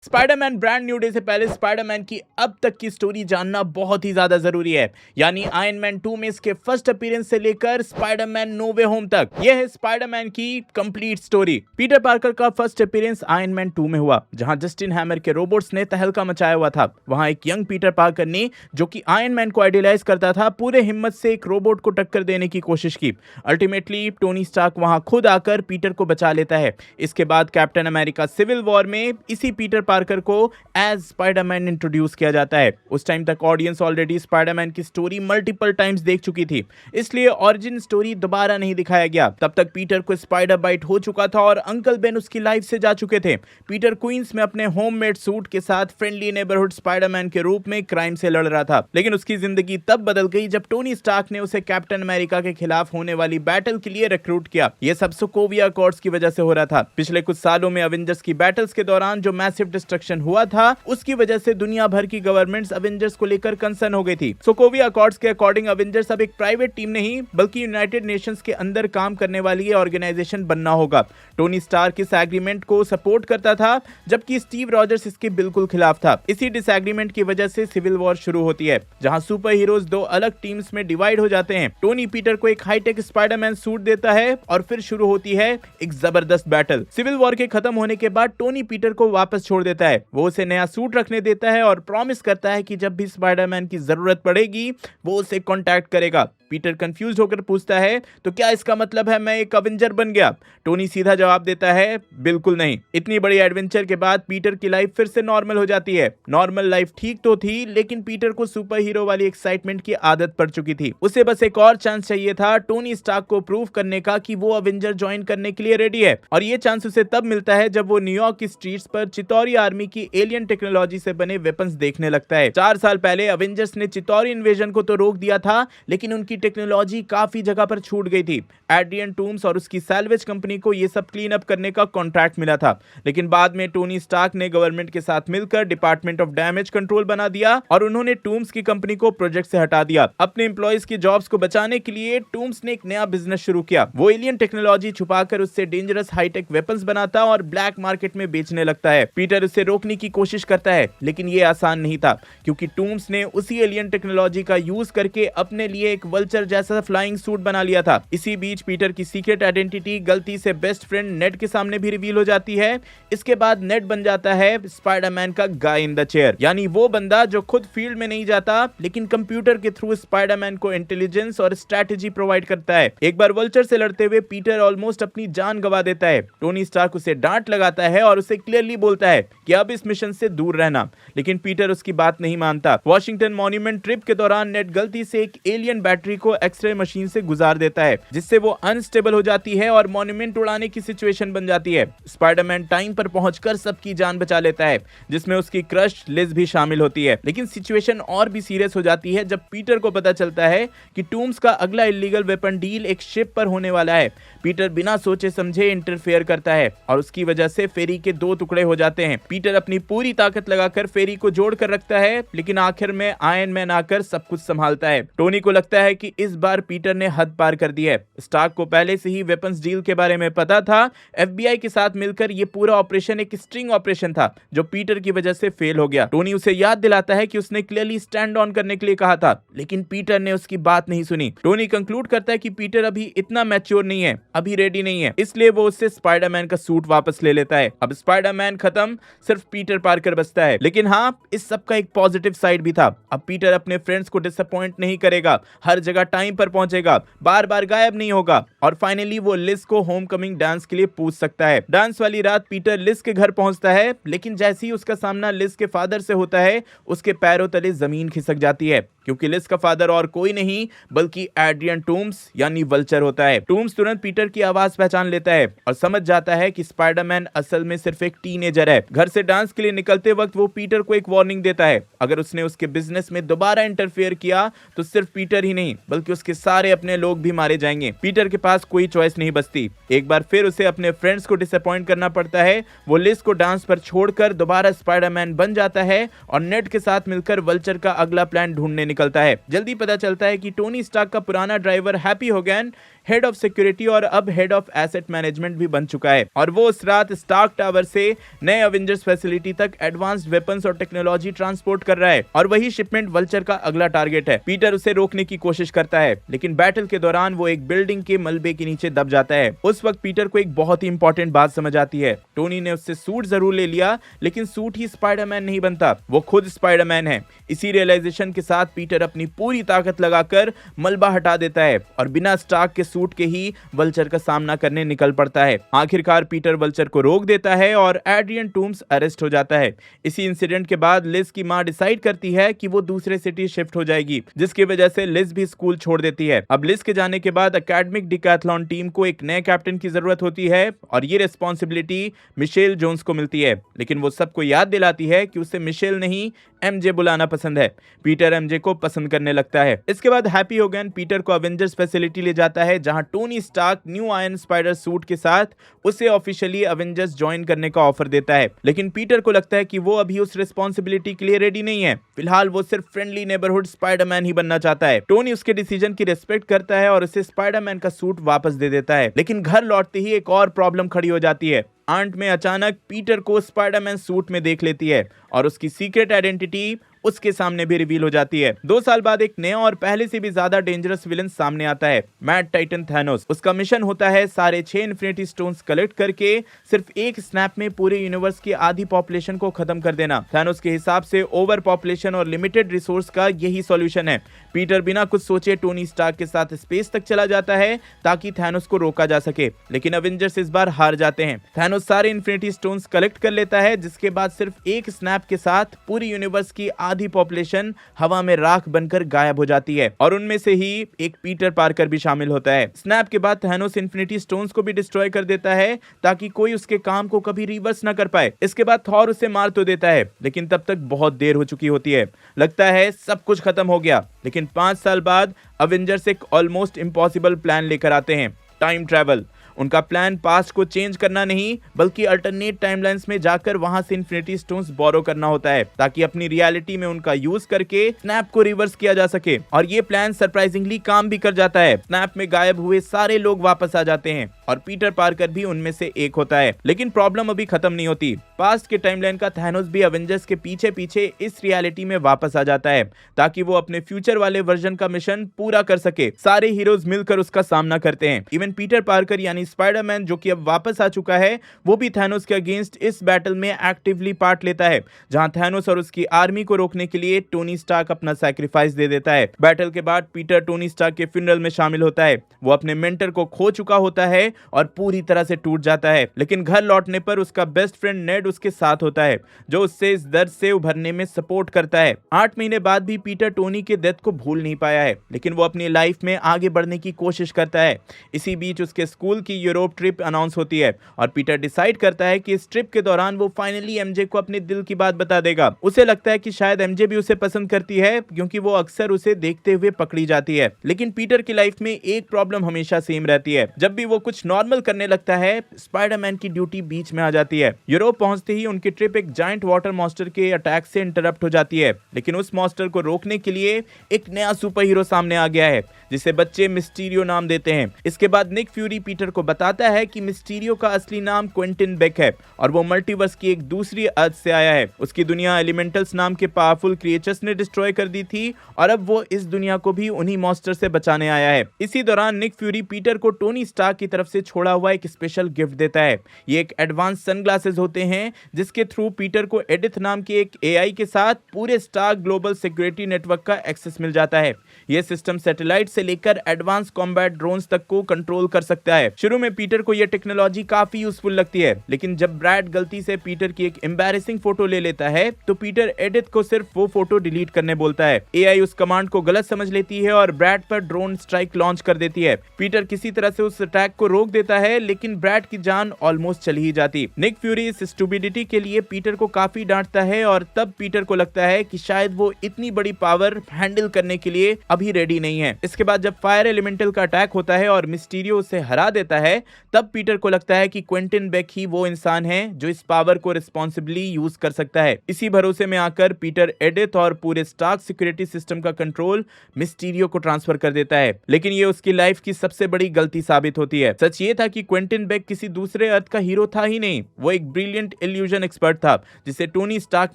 Spiderman brand new day से पहले Spiderman की अब तक की स्टोरी जानना बहुत ही ज्यादा जरूरी है। यानी आयरन मैन 2 में इसके फर्स्ट अपीयरेंस से लेकर स्पाइडरमैन नो वे होम तक यह है स्पाइडरमैन की कंप्लीट स्टोरी। पीटर पार्कर का फर्स्ट अपीयरेंस आयरन मैन 2 में हुआ, जहां जस्टिन हैमर के रोबोट्स ने तहलका मचाया हुआ था। वहां एक यंग पीटर पार्कर ने, जो कि आयरन मैन को आइडियलाइज करता था, पूरे हिम्मत से एक रोबोट को टक्कर देने की कोशिश की। अल्टीमेटली टोनी स्टार्क वहां खुद आकर पीटर को बचा लेता है। इसके बाद कैप्टन अमेरिका सिविल वॉर में इसी पीटर पार्कर को एज स्पाइडरमैन इंट्रोड्यूस किया जाता है। उस टाइम तक ऑडियंस ऑलरेडी स्पाइडरमैन की स्टोरी मल्टीपल टाइम्स देख चुकी थी, इसलिए ओरिजिन स्टोरी दोबारा नहीं दिखाया गया। तब तक पीटर को स्पाइडर बाइट हो चुका था और अंकल बेन उसकी लाइफ से जा चुके थे। पीटर क्वींस में अपने होममेड सूट के साथ फ्रेंडली नेबरहुड स्पाइडरमैन के रूप में क्राइम से लड़ रहा था, लेकिन उसकी जिंदगी तब बदल गई जब टोनी स्टार्क ने उसे कैप्टन अमेरिका के खिलाफ होने वाली बैटल के लिए रिक्रूट किया। यह सब सोकोविया अकॉर्ड्स की वजह से हो रहा था। पिछले कुछ सालों में अवेंजर्स की बैटल्स के दौरान जो मैसिव डिस्ट्रक्शन हुआ था, उसकी वजह से दुनिया भर की गवर्नमेंट्स अवेंजर्स को लेकर कंसर्न हो गई थी। सोकोविया अकॉर्ड्स के अकॉर्डिंग अवेंजर्स अब एक प्राइवेट टीम नहीं बल्कि यूनाइटेड नेशंस के अंदर काम करने वाली ऑर्गेनाइजेशन बनना होगा। टोनी स्टार्क इस एग्रीमेंट को सपोर्ट करता था, जबकि स्टीव रॉजर्स इसके बिल्कुल खिलाफ था। इसी डिसएग्रीमेंट की वजह से सिविल वॉर शुरू होती है, जहां सुपर हीरोज दो अलग टीम्स में डिवाइड हो जाते हैं। टोनी पीटर को एक हाईटेक स्पाइडरमैन सूट देता है और फिर शुरू होती है एक जबरदस्त बैटल। सिविल वॉर के खत्म होने के बाद टोनी पीटर को वापस छोड़ देता है। वो उसे नया सूट रखने देता है और प्रॉमिस करता है कि जब भी स्पाइडरमैन की जरूरत पड़ेगी वो उसे कांटेक्ट करेगा। पीटर कंफ्यूज होकर पूछता है, तो क्या इसका मतलब है मैं एक अवेंजर बन गया? टोनी सीधा जवाब देता है, बिल्कुल नहीं। इतनी बड़ी एडवेंचर के बाद पीटर की लाइफ फिर से नॉर्मल हो जाती है। नॉर्मल लाइफ ठीक तो थी, लेकिन पीटर को सुपर हीरो वाली एक्साइटमेंट की आदत पड़ चुकी थी। उसे बस एक और चांस चाहिए था टोनी स्टार्क को प्रूव करने का कि वो अवेंजर ज्वाइन करने के लिए रेडी है। और ये चांस उसे तब मिलता है जब वो न्यूयॉर्क की स्ट्रीट्स पर चितौरी आर्मी की एलियन टेक्नोलॉजी से बने वेपन्स देखने लगता है। 4 साल पहले अवेंजर्स ने चितौरी इन्वेजन को तो रोक दिया था, लेकिन उनकी टेक्नोलॉजी काफी जगह पर छूट गई थी। एड्रियन टूम्स और उसकी सैल्वेज कंपनी को यह सब क्लीन अप करने का कॉन्ट्रैक्ट मिला था, लेकिन बाद में टोनी स्टार्क ने गवर्नमेंट के साथ मिलकर डिपार्टमेंट ऑफ डैमेज कंट्रोल बना दिया और उन्होंने टूम्स की कंपनी को प्रोजेक्ट से हटा दिया। अपने एम्प्लॉइज की जॉब्स को बचाने के लिए टूम्स ने एक नया बिजनेस शुरू किया। वो एलियन टेक्नोलॉजी छुपाकर उससे डेंजरस हाईटेक वेपन्स बनाता और ब्लैक मार्केट में बेचने लगता है। पीटर उसे रोकने की कोशिश करता है, लेकिन ये आसान नहीं था, क्योंकि टूम्स ने उसी एलियन टेक्नोलॉजी का यूज करके अपने लिए एक वल्चर जैसा फ्लाइंग सूट बना लिया था। इसी बीच पीटर की सीक्रेट आइडेंटिटी गलती से बेस्ट फ्रेंड नेड के सामने भी रिवील हो जाती है। इसके बाद नेड बन जाता है स्पाइडरमैन का गाय इन द चेयर, यानी वो बंदा जो खुद फील्ड में नहीं जाता, लेकिन कंप्यूटर के थ्रू स्पाइडरमैन को इंटेलिजेंस और स्ट्रैटेजी प्रोवाइड करता है। एक बार वल्चर से लड़ते हुए पीटर ऑलमोस्ट अपनी जान गंवा देता है। टोनी स्टार्क उसे डांट लगाता है और उसे क्लियरली बोलता है कि अब इस मिशन से दूर रहना, लेकिन पीटर उसकी बात नहीं मानता। वॉशिंगटन मॉन्यूमेंट ट्रिप के दौरान नेड गलती से एक एलियन बैटरी को एक्सरे मशीन से गुजार देता है, जिससे वो अनस्टेबल हो जाती है और मॉन्यूमेंट उड़ाने की सिचुएशन बन जाती है। स्पाइडरमैन टाइम पर पहुंचकर सबकी जान बचा लेता है, जिसमें उसकी क्रश लिज भी शामिल होती है। लेकिन सिचुएशन और भी सीरियस हो जाती है जब पीटर को पता चलता है कि टूम्स का अगला इलीगल वेपन डील एक शिप पर होने वाला है। पीटर बिना सोचे समझे इंटरफेयर करता है और उसकी वजह से फेरी के 2 टुकड़े हो जाते हैं। पीटर अपनी पूरी ताकत लगाकर फेरी को जोड़ कर रखता है, लेकिन आखिर में आयरन मैन आकर सब कुछ संभालता है। टोनी को लगता है कि इस बार पीटर ने हद पार कर दी है। स्टार्क को पहले से ही वेपन्स डील के बारे में पता था। एफबीआई के साथ मिलकर ये पूरा ऑपरेशन एक स्ट्रिंग ऑपरेशन था, जो पीटर की वजह से फेल हो गया। टोनी उसे याद दिलाता है कि उसने क्लियरली स्टैंड ऑन करने के लिए कहा था, लेकिन पीटर ने उसकी बात नहीं सुनी। टोनी कंक्लूड करता है कि पीटर अभी इतना मैच्योर नहीं है, अभी रेडी नहीं है, इसलिए वो उससे स्पाइडरमैन का सूट वापस ले लेता है। अब स्पाइडरमैन खत्म, सिर्फ पीटर पार्कर बचता है। लेकिन हाँ, इस सब का एक पॉजिटिव साइड भी था। अब पीटर अपने फ्रेंड्स को डिसअपॉइंट नहीं करेगा, हर जगह टाइम पर पहुंचेगा, बार बार गायब नहीं होगा और फाइनली वो लिज को होमकमिंग डांस के लिए पूछ सकता है। डांस वाली रात पीटर लिज के घर पहुंचता है, लेकिन जैसे ही उसका सामना लिज के फादर से होता है, उसके पैरों तले जमीन खिसक जाती है, क्योंकि लिज का फादर और कोई नहीं बल्कि एड्रियन टूम्स यानी वल्चर होता है। टूम्स तुरंत पीटर की आवाज पहचान लेता है और समझ जाता है कि स्पाइडरमैन असल में सिर्फ एक टीनेजर है। घर से डांस के लिए निकलते वक्त वो पीटर को एक वार्निंग देता है, अगर उसने उसके बिजनेस में दोबारा इंटरफेयर किया तो सिर्फ पीटर ही नहीं बल्कि उसके सारे अपने लोग भी मारे जाएंगे। पीटर के पास कोई चॉइस नहीं बचती। एक बार फिर उसे अपने फ्रेंड्स को डिसअपॉइंट करना पड़ता है। वो लिज को डांस पर छोड़कर दोबारा स्पाइडरमैन बन जाता है और नेड के साथ मिलकर वल्चर का अगला प्लान ढूंढने निकलता है। जल्दी पता चलता है कि टोनी स्टार्क का पुराना driver happy Hogan head of security और अब हेड ऑफ एसेट मैनेजमेंट भी बन चुका है और वो उस रात स्टार्क टावर से नए अवेंजर्स फैसिलिटी तक एडवांस्ड वेपन्स और टेक्नोलॉजी ट्रांसपोर्ट कर रहा है और वही शिपमेंट वल्चर का अगला टारगेट है। पीटर उसे रोकने की कोशिश करता है लेकिन बैटल के दौरान वो एक बिल्डिंग के मलबे के नीचे दब जाता है। उस वक्त पीटर को एक बहुत ही इंपॉर्टेंट बात समझ आती है। टोनी ने उससे सूट जरूर ले लिया लेकिन सूट ही स्पाइडरमैन नहीं बनता, वो खुद स्पाइडरमैन है। इसी रियलाइजेशन के साथ पीटर अपनी पूरी ताकत लगाकर मलबा हटा देता है और बिना स्टार्क के सूट के ही वल्चर का सामना करने निकल पड़ता है। आखिरकार पीटर वल्चर को रोक देता है और एड्रियन टूम्स अरेस्ट हो जाता है। इसी इंसिडेंट के बाद लिज की मां डिसाइड करती है कि वो दूसरे सिटी शिफ्ट हो जाएगी, जिसकी वजह से लिज भी स्कूल छोड़ देती है। अब लिज के जाने के बाद एकेडमिक डिकैथलॉन टीम को एक नए कैप्टन की जरूरत होती है और ये रिस्पॉन्सिबिलिटी मिशेल जोन्स को मिलती है, लेकिन वो सबको याद दिलाती है कि उसे मिशेल नहीं एमजे बुलाना पसंद है। पीटर एमजे को पसंद करने लगता है। इसके बाद हैप्पी होगन पीटर को अवेंजर्स फैसिलिटी ले जाता है जहां Tony Stark new Iron Spider suit के साथ उसे ऑफिशियली अवेंजर्स ज्वाइन करने का ऑफर देता है, लेकिन पीटर को लगता है कि वो अभी उस रिस्पॉन्सिबिलिटी के लिए रेडी नहीं है। फिलहाल वो सिर्फ फ्रेंडली नेबरहुड स्पाइडरमैन ही बनना चाहता है। टोनी उसके डिसीजन की रिस्पेक्ट करता है और उसे स्पाइडरमैन का सूट वापस दे देता है, लेकिन घर लौटते ही एक और प्रॉब्लम खड़ी हो जाती है। आंट में अचानक पीटर को स्पाइडरमैन सूट में देख लेती है और उसकी सीक्रेट आइडेंटिटी उसके सामने भी रिवील हो जाती है। 2 साल बाद एक नया और पहले से भी ज्यादा डेंजरस विलन सामने आता है, मैड टाइटन थैनोस। उसका मिशन होता है सारे 6 इन्फिनिटी स्टोन्स कलेक्ट करके सिर्फ एक स्नैप में पूरे यूनिवर्स की आधी पॉपुलेशन को खत्म कर देना। थैनोस के हिसाब से ओवर पॉपुलेशन और लिमिटेड रिसोर्स का यही सॉल्यूशन है। पीटर बिना कुछ सोचे टोनी स्टार्क के साथ स्पेस तक चला जाता है ताकि थैनोस को रोका जा सके, लेकिन अवेंजर्स इस बार हार जाते हैं। थैनोस सारे इन्फिनिटी स्टोन्स कलेक्ट कर लेता है, जिसके बाद सिर्फ एक स्नैप के साथ पूरी यूनिवर्स की आधी पॉपुलेशन हवा में राख बनकर गायब हो जाती है और उनमें से ही एक पीटर पार्कर भी शामिल होता है। स्नैप के बाद थैनोस इन्फिनिटी स्टोन्स को भी डिस्ट्रॉय कर देता है ताकि कोई उसके काम को कभी रिवर्स ना कर पाए। इसके बाद थॉर उसे मार तो देता है, लेकिन तब तक बहुत देर हो चुकी होती है। लगता है सब कुछ खत्म हो गया, लेकिन 5 साल बाद अवेंजर्स एक ऑलमोस्ट इम्पॉसिबल प्लान लेकर आते हैं, टाइम ट्रैवल। उनका प्लान पास्ट को चेंज करना नहीं बल्कि अल्टरनेट टाइमलाइंस में जाकर वहां से इन्फिनिटी स्टोन्स बोरो करना होता है ताकि अपनी रियलिटी में उनका यूज करके स्नैप को रिवर्स किया जा सके। और ये प्लान सरप्राइजिंगली काम भी कर जाता है। स्नैप में गायब हुए सारे लोग वापस आ जाते हैं और पीटर पार्कर भी उनमें से एक होता है। लेकिन प्रॉब्लम अभी खत्म नहीं होती। पास्ट के टाइमलाइन का थैनोस भी अवेंजर्स के पीछे पीछे इस रियलिटी में वापस आ जाता है ताकि वो अपने फ्यूचर वाले वर्जन का मिशन पूरा कर सके। सारे हीरोज मिलकर उसका सामना करते हैं। इवन पीटर पार्कर यानी स्पाइडरमैन जो कि अब वापस आ चुका है, वो भी थैनोस के अगेंस्ट इस बैटल में एक्टिवली पार्ट लेता है, जहां थैनोस और उसकी आर्मी को रोकने के लिए टोनी स्टार्क अपना सैक्रिफाइस दे देता है। बैटल के बाद पीटर टोनी स्टार्क के फ्यूनरल में शामिल होता है। वो अपने मेंटर को खो चुका होता है और पूरी तरह से टूट जाता है, लेकिन घर लौटने पर उसका बेस्ट फ्रेंड नेड उसके साथ होता है, जो उससे इस दर्द से उभरने में सपोर्ट करता है। 8 महीने बाद भी पीटर टोनी के डेथ को भूल नहीं पाया है, लेकिन वो अपनी लाइफ में आगे बढ़ने की कोशिश करता है। इसी बीच उसके स्कूल की यूरोप ट्रिप अनाउंस होती है और पीटर डिसाइड करता है कि इस ट्रिप के दौरान वो फाइनली एमजे को अपने दिल की बात बता देगा। उसे लगता है कि शायद एमजे भी उसे पसंद करती है क्योंकि वो अक्सर उसे देखते हुए पकड़ी जाती है। लेकिन पीटर की लाइफ में एक प्रॉब्लम हमेशा सेम रहती है। जब भी वो कुछ नॉर्मल करने लगता है, स्पाइडरमैन की ड्यूटी बीच में आ जाती है। यूरोप पहुंचते ही उनकी ट्रिप एक जायंट वाटर मॉन्स्टर के अटैक से इंटरप्ट हो जाती है, लेकिन उस मॉन्स्टर को रोकने के लिए एक नया सुपर हीरो सामने आ गया है जिसे बच्चे मिस्टीरियो नाम देते हैं। इसके बाद निक फ्यूरी पीटर को बताता है कि मिस्टीरियो का असली नाम क्विंटन बेक है और वो मल्टीवर्स की एक दूसरी अर्थ से आया है। उसकी दुनिया एलिमेंटल्स नाम के पावरफुल क्रिएचर्स ने डिस्ट्रॉय कर दी थी और अब वो इस दुनिया को भी उन्हीं मॉन्स्टर से बचाने आया है। इसी दौरान निक फ्यूरी पीटर को टोनी स्टार्क की तरफ से छोड़ा हुआ एक स्पेशल गिफ्ट देता है। ये एक एडवांस सनग्लासेस होते हैं जिसके थ्रू पीटर को एडिथ नाम के एक एआई के साथ पूरे स्टार्क ग्लोबल सिक्योरिटी नेटवर्क का एक्सेस मिल जाता है। यह सिस्टम सैटेलाइट से लेकर एडवांस कॉम्बैट ड्रोन्स तक को कंट्रोल कर सकता है। शुरू में पीटर को यह टेक्नोलॉजी काफी यूजफुल लगती है, लेकिन जब ब्रैड गलती से पीटर की एक एम्बैरेसिंग फोटो ले लेता है तो पीटर एडिथ को सिर्फ वो फोटो डिलीट करने बोलता है। एआई उस कमांड को गलत समझ लेती है और ब्रैड पर ड्रोन स्ट्राइक लॉन्च कर देती है। पीटर किसी तरह से उस अटैक को रोक देता है, लेकिन ब्रैड की जान ऑलमोस्ट चली ही जाती। निक फ्यूरी इस स्टूपिडिटी के लिए पीटर को काफी डांटता है और तब पीटर को लगता है कि शायद वो इतनी बड़ी पावर हैंडल करने के लिए अभी रेडी नहीं है। इसके बाद जब फायर एलिमेंटल का अटैक होता है और मिस्टीरियो उसे हरा देता है, तब पीटर को लगता है कि क्विंटन बेक ही वो इंसान है जो इस पावर को रिस्पॉन्सिबली यूज कर सकता है। इसी भरोसे में आकर पीटर एडिथ और पूरे स्टार्क सिक्योरिटी सिस्टम का कंट्रोल मिस्टीरियो को ट्रांसफर कर देता है, लेकिन ये उसकी लाइफ की सबसे बड़ी गलती साबित होती है। सच ये था कि क्विंटन बेक किसी दूसरे अर्थ का हीरो था ही नहीं, वो एक ब्रिलियंट इल्यूजन एक्सपर्ट था जिसे टोनी स्टार्क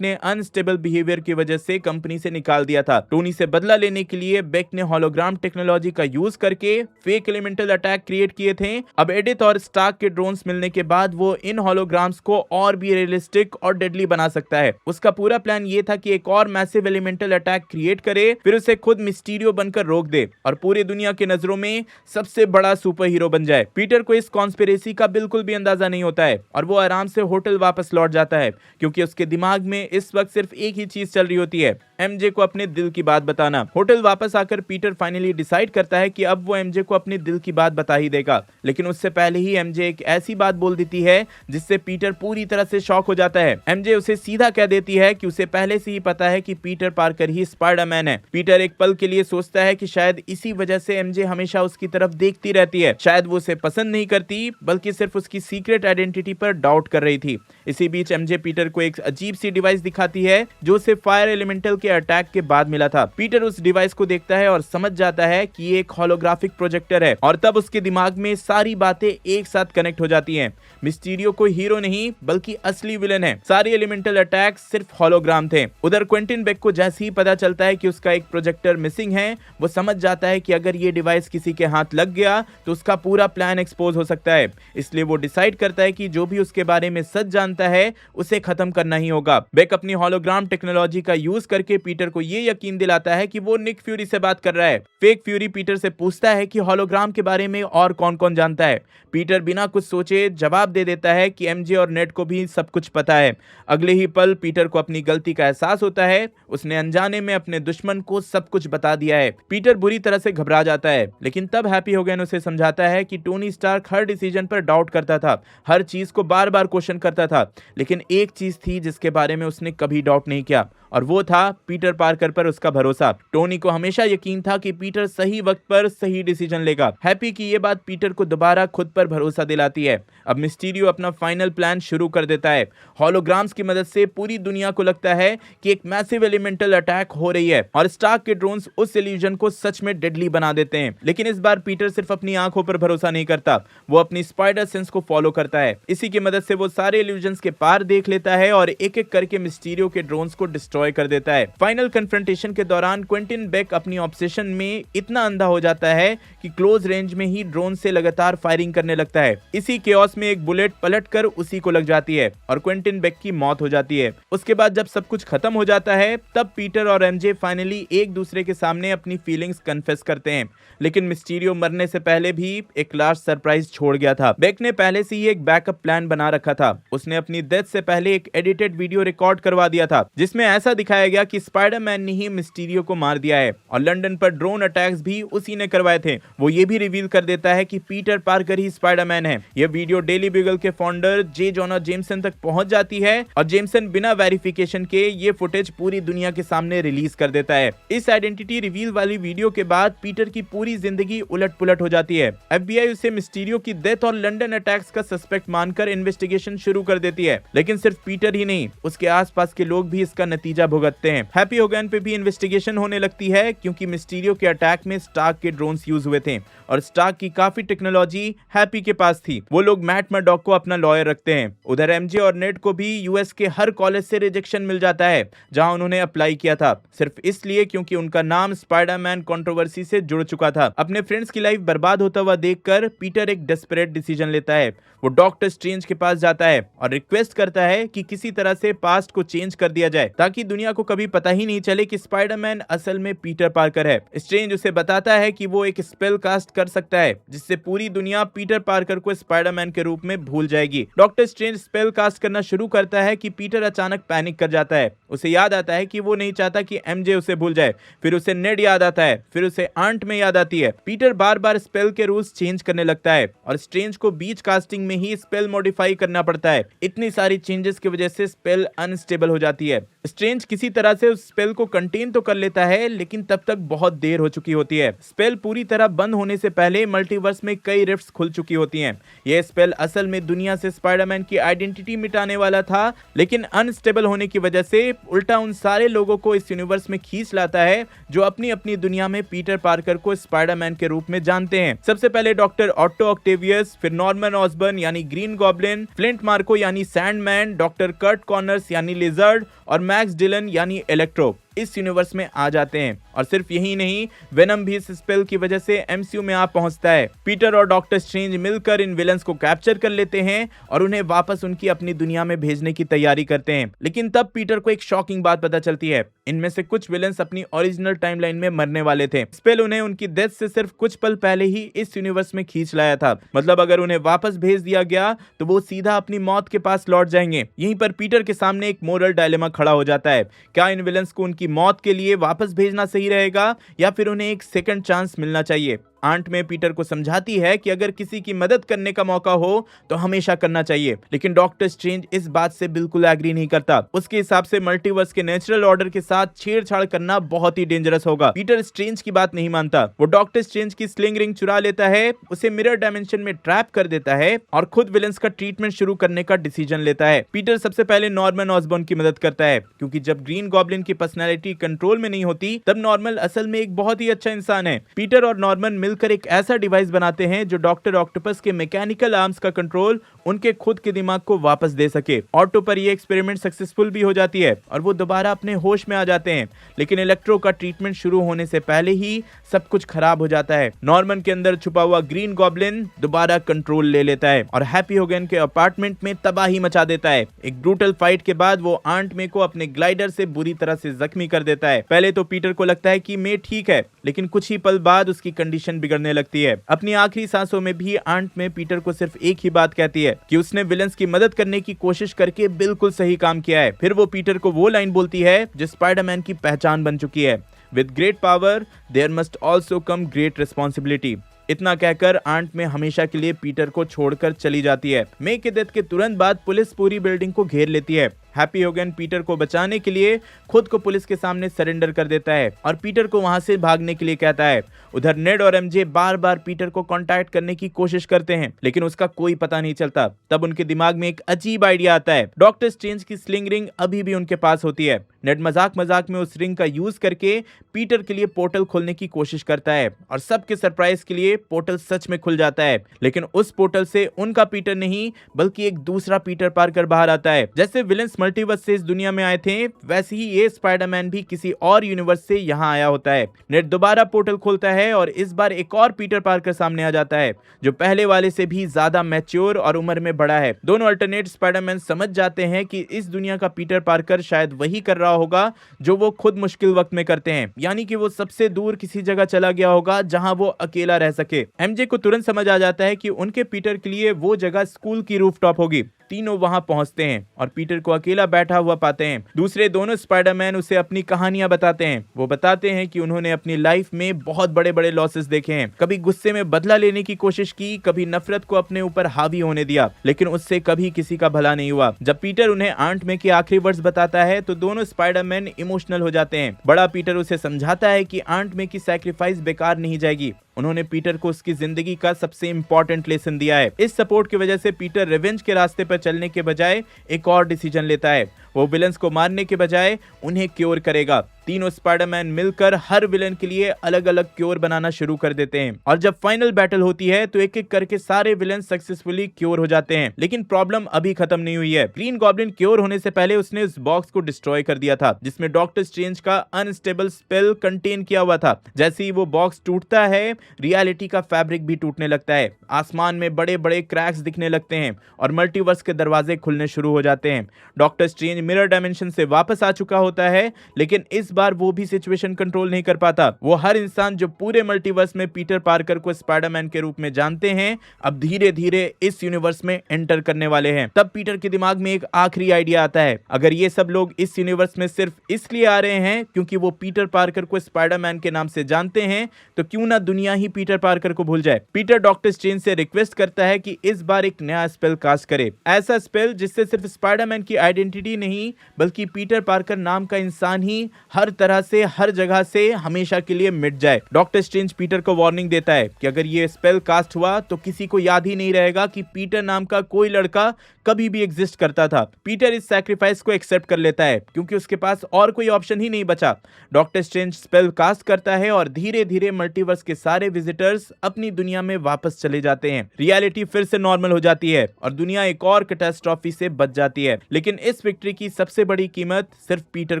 ने अनस्टेबल बिहेवियर की वजह से कंपनी से निकाल दिया था। टोनी से बदला लेने के लिए बेक ने होलोग्राम टेक्नोलॉजी का यूज करके फेक एलिमेंटल अटैक क्रिएट किए थे। अब एडिथ और स्टार्क के ड्रोन्स मिलने के बाद वो इन होलोग्राम्स को और भी रियलिस्टिक और डेडली बना सकता है। उसका पूरा प्लान ये था कि एक और मैसिव एलिमेंटल अटैक क्रिएट करे, फिर उसे खुद मिस्टीरियो बनकर रोक दे और पूरी दुनिया की नजरों में सबसे बड़ा सुपर हीरो बन जाए। पीटर को इस कॉन्स्पिरेसी का बिल्कुल भी अंदाजा नहीं होता है और वो आराम से होटल वापस लौट जाता है, क्योंकि उसके दिमाग में इस वक्त सिर्फ एक ही चीज चल रही होती है, एमजे को अपने दिल की बात बताना। होटल वापस आकर पीटर फाइनली डिसाइड करता है कि अब वो एमजे को अपने दिल की बात बता ही देगा, लेकिन उससे पहले ही एमजे एक ऐसी बात बोल देती है जिससे पीटर पूरी तरह से शॉक हो जाता है। एमजे उसे सीधा कह देती है कि उसे पहले से ही पता है कि पीटर पार्कर ही स्पाइडरमैन है। पीटर एक पल के लिए सोचता है कि शायद इसी वजह से एमजे हमेशा उसकी तरफ देखती रहती है, शायद वो उसे पसंद नहीं करती बल्कि सिर्फ उसकी सीक्रेट आइडेंटिटी पर डाउट कर रही थी। इसी बीच एमजे पीटर को एक अजीब सी डिवाइस दिखाती है जो उसे फायर एलिमेंटल के अटैक के बाद मिला था। पीटर उस डिवाइस को देखता है और समझ जाता है कि ये एक होलोग्राफिक प्रोजेक्टर है और तब उसके दिमाग में सारी बातें एक साथ कनेक्ट हो जाती हैं। मिस्टीरियो कोई हीरो नहीं बल्कि असली विलन है। सारे एलिमेंटल अटैक सिर्फ होलोग्राम थे। उधर क्विंटन बेक को जैसे ही पता चलता है कि उसका एक प्रोजेक्टर मिसिंग है, वो समझ जाता है कि अगर ये डिवाइस किसी के हाथ लग गया तो उसका पूरा प्लान एक्सपोज हो सकता है। इसलिए वो डिसाइड करता है कि जो भी उसके बारे में सच जानता है उसे खत्म करना ही होगा। बेक अपनी होलोग्राम टेक्नोलॉजी का यूज करके पीटर को ये यकीन दिलाता है कि वो निक फ्यूरी से बात कर रहा है। फेक फ्यूरी पीटर से पूछता है कि होलोग्राम के बारे में और कौन कौन जानता है। पीटर बिना कुछ सोचे जवाब दे देता है कि एमजे और नेड को भी सब कुछ पता है। अगले ही पल पीटर को अपनी गलती का एहसास होता है, उसने अनजाने में अपने दुश्मन को सब कुछ बता दिया है। पीटर बुरी तरह से घबरा जाता है, लेकिन तब हैप्पी होगन उसे समझाता है कि टोनी स्टार्क हर डिसीजन पर डाउट करता था, हर चीज को बार बार क्वेश्चन करता था, लेकिन एक चीज थी जिसके बारे में उसने कभी डाउट नहीं किया और वो था पीटर पार्कर पर उसका भरोसा। टोनी को हमेशा यकीन था कि पीटर सही वक्त पर सही डिसीजन लेगा। हैप्पी की ये बात पीटर को दोबारा खुद पर भरोसा दिलाती है। अब मिस्टीरियो अपना फाइनल प्लान शुरू कर देता है। होलोग्राम्स की मदद से पूरी दुनिया को लगता है कि एक मैसिव एलिमेंटल अटैक हो रही है और स्टार्क के ड्रोन्स उस इल्यूजन को सच में डेडली बना देते हैं। लेकिन इस बार पीटर सिर्फ अपनी आंखों पर भरोसा नहीं करता, वो अपनी स्पाइडर सेंस को फॉलो करता है। इसी की मदद से वो सारे इल्यूजन्स के पार देख लेता है और एक एक करके मिस्टीरियो के ड्रोन्स को डिस्ट्रॉय कर देता है। फाइनल कन्फ्रंटेशन के दौरान क्विंटन बेक अपनी ऑब्सेशन में इतना अंधा हो जाता है कि क्लोज रेंज में ही ड्रोन से लगातार फायरिंग करने लगता है। इसी केओस में एक बुलेट पलटकर उसी को लग जाती है और क्विंटन बेक की मौत हो जाती है। उसके बाद जब सब कुछ खत्म हो जाता है, तब पीटर और एमजे फाइनली एक दूसरे के सामने अपनी फीलिंग्स कन्फेस करते हैं। लेकिन मिस्टीरियो मरने से पहले भी एक लास्ट सरप्राइज छोड़ गया था। बेक ने पहले से ही एक बैकअप प्लान बना रखा था। उसने अपनी डेथ से पहले एक एडिटेड वीडियो रिकॉर्ड करवा दिया था जिसमें ऐसा दिखाया गया कि स्पाइडरमैन ने ही मिस्टीरियो को मार दिया है और लंदन पर ड्रोन अटैक्स भी उसी ने करवाए थे। वो ये भी रिवील कर देता है कि पीटर पार्कर ही स्पाइडरमैन है। यह वीडियो डेली ब्यूगल के फाउंडर जे जोना जेमसन तक पहुंच जाती है और जेमसन बिना वेरिफिकेशन के ये फुटेज पूरी दुनिया के सामने रिलीज कर देता है। इस आइडेंटिटी रिवील वाली वीडियो के बाद पीटर की पूरी जिंदगी उलट-पुलट हो जाती है। एफबीआई उसे मिस्टीरियो की डेथ और लंदन अटैक्स का सस्पेक्ट मानकर इन्वेस्टिगेशन शुरू कर देती है। लेकिन सिर्फ पीटर ही नहीं, उसके आसपास के लोग भी इसका नतीजा भुगतते हैं। हैप्पी होगन पे भी इन्वेस्टिगेशन होने लगती है क्योंकि मिस्टीरियो के अटैक में स्टार्क के ड्रोन्स यूज हुए थे और स्टार्क की काफी टेक्नोलॉजी हैप्पी के पास थी। वो लोग मैट मर्डॉक को अपना लॉयर रखते हैं। उधर एमजे और नेड को भी यूएस के हर कॉलेज से रिजेक्शन मिल जाता है जहां उन्होंने अप्लाई किया था, सिर्फ इसलिए क्योंकि उनका नाम स्पाइडरमैन कंट्रोवर्सी से जुड़ चुका था। अपने फ्रेंड्स की लाइफ बर्बाद होता हुआ देखकर पीटर एक डेस्परेट डिसीजन लेता है। वो डॉक्टर स्ट्रेंज के पास जाता है और रिक्वेस्ट करता है कि किसी तरह से पास्ट को चेंज कर दिया जाए ताकि दुनिया को कभी पता ही नहीं चले कि स्पाइडरमैन असल में पीटर पार्कर है। स्ट्रेंज उसे बताता है कि वो एक स्पेल कास्ट कर सकता है जिससे पूरी दुनिया पीटर पार्कर को स्पाइडरमैन के रूप में भूल जाएगी। डॉक्टर स्ट्रेंज स्पेल कास्ट करना शुरू करता है कि पीटर अचानक पैनिक कर जाता है। उसे याद आता है कि वो नहीं चाहता कि एमजे उसे भूल जाए। फिर उसे नेड याद आता है, फिर उसे आंट में याद आती है। पीटर बार बार स्पेल के रूल्स चेंज करने लगता है और स्ट्रेंज को बीच कास्टिंग में ही स्पेल मॉडिफाई करना पड़ता है। इतनी सारी चेंजेस की वजह से स्पेल अनस्टेबल हो जाती है। स्ट्रेंज किसी तरह से उस स्पेल को कंटेन तो कर लेता है, लेकिन तब तक बहुत देर हो चुकी होती है। स्पेल पूरी तरह बंद होने से पहले मल्टीवर्स में कई रिफ्ट्स खुल चुकी होती हैं। यह स्पेल असल में दुनिया से स्पाइडरमैन की आइडेंटिटी मिटाने वाला था, लेकिन अनस्टेबल होने की वजह से उल्टा उन सारे लोगों को इस यूनिवर्स में खींच लाता है जो अपनी अपनी दुनिया में पीटर पार्कर को स्पाइडरमैन के रूप में जानते हैं। सबसे पहले डॉक्टर ऑटो ऑक्टेवियस, फिर नॉर्मन ऑसबर्न यानी ग्रीन गॉब्लिन, फ्लिंट मार्को यानी सैंडमैन, डॉक्टर कर्ट कॉर्नर्स यानी लिजर्ड और मैक्स डिलन यानी इलेक्ट्रो इस यूनिवर्स में आ जाते हैं। और सिर्फ यही नहीं, वेनम भी इस स्पेल की वजह से एमसीयू में आ पहुंचता है। पीटर और डॉक्टर स्ट्रेंज मिलकर इन विलन्स को कैप्चर कर लेते हैं और उन्हें वापस उनकी अपनी दुनिया में भेजने की तैयारी करते हैं। लेकिन तब पीटर को एक शॉकिंग बात पता चलती है, इनमें से कुछ विलन्स अपनी ओरिजिनल टाइमलाइन में मरने वाले थे। स्पेल उन्हें उनकी डेथ से सिर्फ कुछ पल पहले ही इस यूनिवर्स में खींच लाया था। मतलब अगर उन्हें वापस भेज दिया गया तो वो सीधा अपनी मौत के पास लौट जाएंगे। यहीं पर पीटर के सामने एक मोरल डायलेमा खड़ा हो जाता है। क्या इन विलन्स को उनकी मौत के लिए वापस भेजना सही रहेगा या फिर उन्हें एक सेकंड चांस मिलना चाहिए? आंट में पीटर को समझाती है कि अगर किसी की मदद करने का मौका हो तो हमेशा करना चाहिए, लेकिन डॉक्टर स्ट्रेंज इस बात से बिल्कुल एग्री नहीं करता। उसके हिसाब से मल्टीवर्स के नेचुरल ऑर्डर के साथ छेड़छाड़ करना बहुत ही डेंजरस होगा। पीटर स्ट्रेंज की बात नहीं मानता। वो डॉक्टर स्ट्रेंज की स्लिंग रिंग चुरा लेता है, उसे मिरर डायमेंशन में ट्रैप कर देता है और खुद विलन्स का ट्रीटमेंट शुरू करने का डिसीजन लेता है। पीटर सबसे पहले नॉर्मन ऑसबॉर्न की मदद करता है, क्योंकि जब ग्रीन गॉब्लिन की पर्सनैलिटी कंट्रोल में नहीं होती तब नॉर्मन असल में एक बहुत ही अच्छा इंसान है। पीटर और नॉर्मन मिलकर एक ऐसा डिवाइस बनाते हैं जो डॉक्टर ऑक्टोपस के मैकेनिकल आर्म्स का कंट्रोल उनके खुद के दिमाग को वापस दे सके। ऑटो पर यह एक्सपेरिमेंट सक्सेसफुल भी हो जाती है और वो दोबारा अपने होश में आ जाते हैं, लेकिन इलेक्ट्रो का ट्रीटमेंट शुरू होने से पहले ही सब कुछ खराब हो जाता है। नॉर्मन के अंदर छुपा हुआ ग्रीन गॉब्लिन दोबारा कंट्रोल ले लेता है और हैप्पी होगन के अपार्टमेंट में तबाही मचा देता है। एक ब्रूटल फाइट के बाद वो आंट मे को अपने ग्लाइडर से बुरी तरह से जख्मी कर देता है। पहले तो पीटर को लगता है कि मे ठीक है, लेकिन कुछ ही पल बाद उसकी कंडीशन बिगड़ने लगती है। अपनी आखिरी सांसों में भी आंट मे पीटर को सिर्फ एक ही बात कहती है कि उसने विलन्स की मदद करने की कोशिश करके बिल्कुल सही काम किया है। फिर वो पीटर को वो लाइन बोलती है जो स्पाइडरमैन की पहचान बन चुकी है, with great power there must also come great responsibility. इतना कहकर आंट में हमेशा के लिए पीटर को छोड़कर चली जाती है। मे के डेथ के तुरंत बाद पुलिस पूरी बिल्डिंग को घेर लेती है। हैप्पी होगन पीटर को बचाने के लिए खुद को पुलिस के सामने सरेंडर कर देता है और पीटर को वहां से भागने के लिए कहता है। उधर नेड और एमजे बार बार पीटर को कांटेक्ट करने की कोशिश करते हैं, लेकिन उसका कोई पता नहीं चलता। तब उनके दिमाग में एक अजीब आइडिया आता है। डॉक्टर स्ट्रेंज की स्लिंग रिंग अभी भी उनके पास होती है। नेड मजाक मजाक में उस रिंग का यूज करके पीटर के लिए पोर्टल खोलने की कोशिश करता है और सबके सरप्राइज के लिए पोर्टल सच में खुल जाता है, लेकिन उस पोर्टल से उनका पीटर नहीं बल्कि एक दूसरा पीटर पार्कर बाहर आता है। जैसे विलन्स मल्टीवर्स से इस दुनिया में आए थे, वैसे ही ये स्पाइडरमैन भी किसी और यूनिवर्स से यहाँ आया होता है। नेड दोबारा पोर्टल खोलता है और इस बार एक और पीटर पार्कर सामने आ जाता है जो पहले वाले से भी ज्यादा मैच्योर और उम्र में बड़ा है। दोनों अल्टरनेट स्पाइडरमैन समझ जाते हैं कि इस दुनिया का पीटर पार्कर शायद वही कर रहा होगा जो वो खुद मुश्किल वक्त में करते हैं, यानी कि वो सबसे दूर किसी जगह चला गया होगा जहां वो अकेला रह सके। एमजे को तुरंत समझ आ जाता है कि उनके पीटर के लिए वो जगह स्कूल की रूफटॉप होगी। तीनों वहां पहुंचते हैं और पीटर को अकेला बैठा हुआ पाते हैं। दूसरे दोनों स्पाइडरमैन उसे अपनी कहानियां बताते हैं। वो बताते हैं कि उन्होंने अपनी लाइफ में बहुत बड़े बड़े लॉसेस देखे हैं। कभी गुस्से में बदला लेने की कोशिश की, कभी नफरत को अपने ऊपर हावी होने दिया, लेकिन उससे कभी किसी का भला नहीं हुआ। जब पीटर उन्हें आंट मे के आखिरी वर्ड्स बताता है तो दोनों स्पाइडरमैन इमोशनल हो जाते हैं। बड़ा पीटर उसे समझाता है कि आंट मे की सैक्रिफाइस बेकार नहीं जाएगी। उन्होंने पीटर को उसकी जिंदगी का सबसे इंपॉर्टेंट लेसन दिया है। इस सपोर्ट की वजह से पीटर रिवेंज के रास्ते पर चलने के बजाय एक और डिसीजन लेता है। वो विलन्स को मारने के बजाय उन्हें क्योर करेगा। तीनों स्पाइडरमैन मिलकर हर विलन के लिए अलग अलग क्योर बनाना शुरू कर देते हैं और जब फाइनल बैटल होती है तो एक एक करके सारे विलन सक्सेसफुली क्योर हो जाते हैं। लेकिन प्रॉब्लम अभी खत्म नहीं हुई है। ग्रीन गॉब्लिन क्योर होने से पहले उसने उस बॉक्स को डिस्ट्रॉय कर दिया था जिसमें डॉक्टर स्ट्रेंज का अनस्टेबल स्पेल कंटेन किया हुआ था। जैसे ही वो बॉक्स टूटता है, रियलिटी का फैब्रिक भी टूटने लगता है, आसमान में बड़े बड़े क्रैक्स दिखने लगते हैं और मल्टीवर्स के दरवाजे खुलने शुरू हो जाते हैं। डॉक्टर स्ट्रेंज मिरर डायमेंशन से वापस आ चुका होता है, लेकिन इस बार वो भी सिचुएशन कंट्रोल नहीं कर पाता। वो हर इंसान जो पूरे मल्टीवर्स में पीटर पार्कर को स्पाइडरमैन के रूप में जानते हैं, अब धीरे धीरे इस यूनिवर्स में एंटर करने वाले हैं। तब पीटर के दिमाग में एक आखिरी आइडिया आता है, अगर ये सब लोग इस यूनिवर्स में सिर्फ इसलिए आ रहे हैं क्योंकि वो पीटर पार्कर को स्पाइडरमैन के नाम से जानते हैं, तो क्यों ना दुनिया ही पीटर पार्कर को भूल जाए। पीटर डॉक्टर स्ट्रेंज से रिक्वेस्ट करता है कि इस बार एक नया स्पेल कास्ट करे, ऐसा स्पेल जिससे सिर्फ स्पाइडरमैन की आइडेंटिटी नहीं बल्कि पीटर पार्कर नाम का इंसान ही हर तरह से हर जगह से हमेशा के लिए मिट जाए। डॉक्टर स्ट्रेंज पीटर को वार्निंग देता है कि अगर ये स्पेल कास्ट हुआ तो किसी को याद ही नहीं रहेगा कि पीटर नाम का कोई लड़का कभी भी एग्जिस्ट करता था। पीटर इस सैक्रिफाइस को एक्सेप्ट कर लेता है क्योंकि उसके पास और कोई ऑप्शन ही नहीं बचा। डॉक्टर स्ट्रेंज स्पेल कास्ट करता है और धीरे धीरे मल्टीवर्स के सारे विजिटर्स अपनी दुनिया में वापस चले जाते हैं। रियलिटी फिर से नॉर्मल हो जाती है और दुनिया एक और कैटास्ट्रॉफी से बच जाती है। लेकिन इस विक्ट्री की सबसे बड़ी कीमत सिर्फ पीटर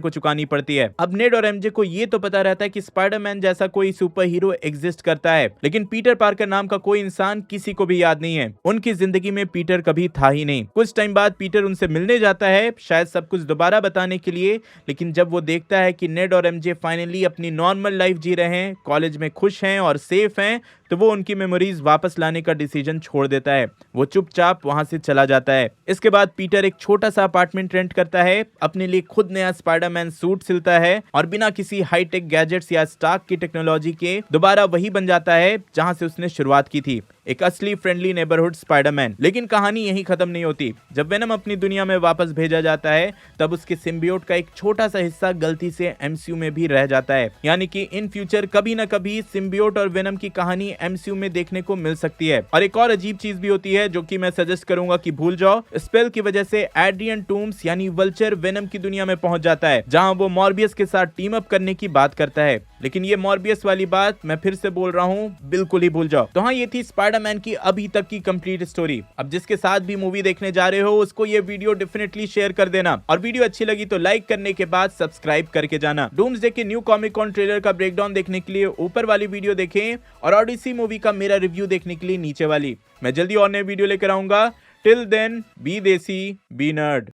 को चुकानी पड़ती है। अब नेड और एमजे को ये तो पता रहता है कि स्पाइडरमैन जैसा कोई सुपर हीरो एग्जिस्ट करता है, लेकिन पीटर पार्कर नाम का कोई इंसान किसी को भी याद नहीं है। उनकी जिंदगी में पीटर कभी था ही नहीं। कुछ टाइम बाद पीटर उनसे मिलने जाता है, शायद सब कुछ दोबारा बताने के लिए, लेकिन जब वो देखता है कि नेड और एमजे फाइनली अपनी नॉर्मल लाइफ जी रहे हैं, कॉलेज में खुश हैं और सेफ हैं, तो वो उनकी मेमोरीज वापस लाने का डिसीजन छोड़ देता है। वो चुपचाप वहां से चला जाता है। इसके बाद पीटर एक छोटा सा अपार्टमेंट रेंट करता है, अपने लिए खुद नया स्पाइडरमैन सूट सिलता है और बिना किसी हाईटेक गैजेट्स या स्टार्क की टेक्नोलॉजी के दोबारा वही बन जाता है जहां से उसने शुरुआत की थी, एक असली फ्रेंडली नेबरहुड स्पाइडरमैन। लेकिन कहानी यहीं खत्म नहीं होती। जब वेनम अपनी दुनिया में वापस भेजा जाता है, तब उसके सिम्बियोट का एक छोटा सा हिस्सा गलती से एमसीयू में भी रह जाता है। यानी कि इन फ्यूचर कभी ना कभी सिम्बियोट और वेनम की कहानी एमसीयू में देखने को मिल सकती है। और एक और अजीब चीज भी होती है जो कि मैं सजेस्ट करूंगा कि भूल जाओ। स्पेल की वजह से एड्रियन टूम्स यानी वल्चर वेनम की दुनिया में पहुंच जाता है, जहां वो मॉर्बियस के साथ टीम अप करने की बात करता है। लेकिन ये मॉर्बियस वाली बात मैं फिर से बोल रहा हूँ, बिल्कुल ही भूल जाओ। तो हाँ, ये थी स्पाइडरमैन की अभी तक की कंप्लीट स्टोरी। अब जिसके साथ भी मूवी देखने जा रहे हो उसको ये वीडियो डेफिनेटली शेयर कर देना, और वीडियो अच्छी लगी तो लाइक करने के बाद सब्सक्राइब करके जाना। डूम्सडे के न्यू कॉमिक कॉन ट्रेलर का ब्रेकडाउन देखने के लिए ऊपर वाली वीडियो देखें और ओडिसी मूवी का मेरा रिव्यू देखने के लिए नीचे वाली। मैं जल्दी और नए वीडियो लेकर आऊंगा। टिल देन बी देसी बी नर्ड।